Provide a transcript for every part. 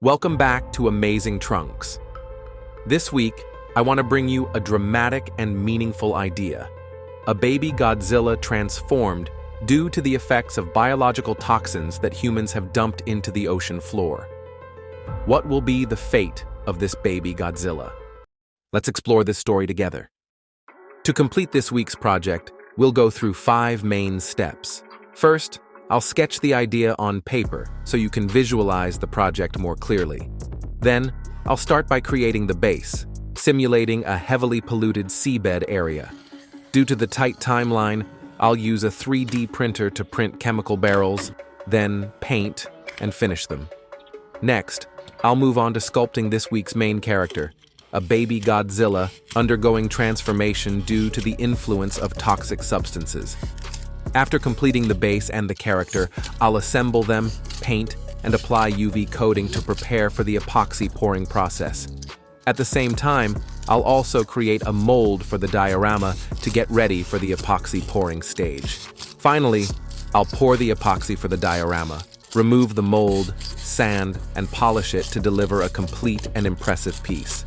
Welcome back to Amazing Trunks. This week, I want to bring you a dramatic and meaningful idea. A baby Godzilla transformed due to the effects of biological toxins that humans have dumped into the ocean floor. What will be the fate of this baby Godzilla? Let's explore this story together. To complete this week's project, we'll go through 5 main steps. First, I'll sketch the idea on paper so you can visualize the project more clearly. Then, I'll start by creating the base, simulating a heavily polluted seabed area. Due to the tight timeline, I'll use a 3D printer to print chemical barrels, then paint and finish them. Next, I'll move on to sculpting this week's main character, a baby Godzilla undergoing transformation due to the influence of toxic substances. After completing the base and the character, I'll assemble them, paint, and apply UV coating to prepare for the epoxy pouring process. At the same time, I'll also create a mold for the diorama to get ready for the epoxy pouring stage. Finally, I'll pour the epoxy for the diorama, remove the mold, sand, and polish it to deliver a complete and impressive piece.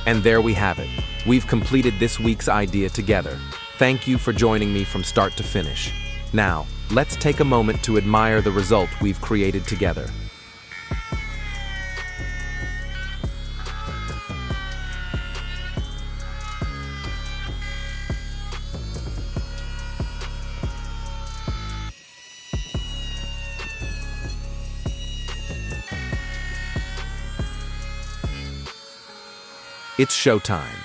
And there we have it. We've completed this week's idea together. Thank you for joining me from start to finish. Now, let's take a moment to admire the result we've created together. It's showtime.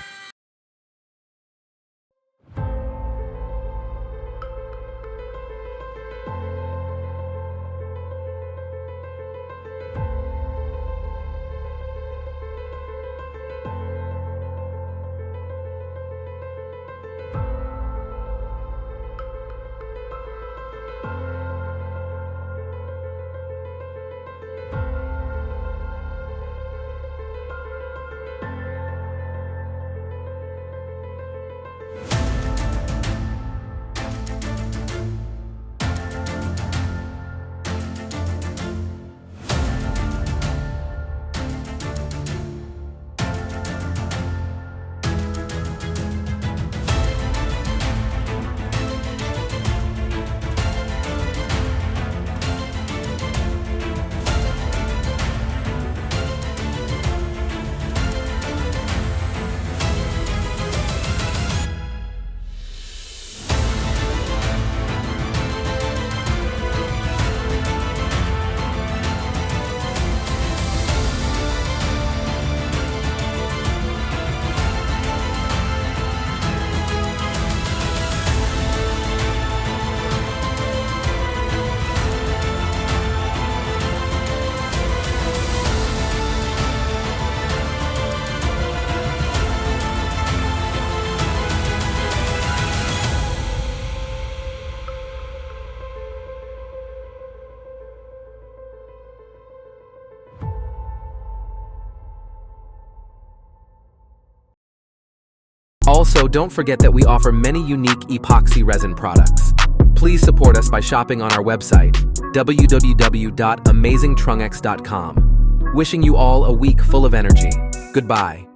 Also, don't forget that we offer many unique epoxy resin products. Please support us by shopping on our website, www.amazingtrungex.com. Wishing you all a week full of energy. Goodbye.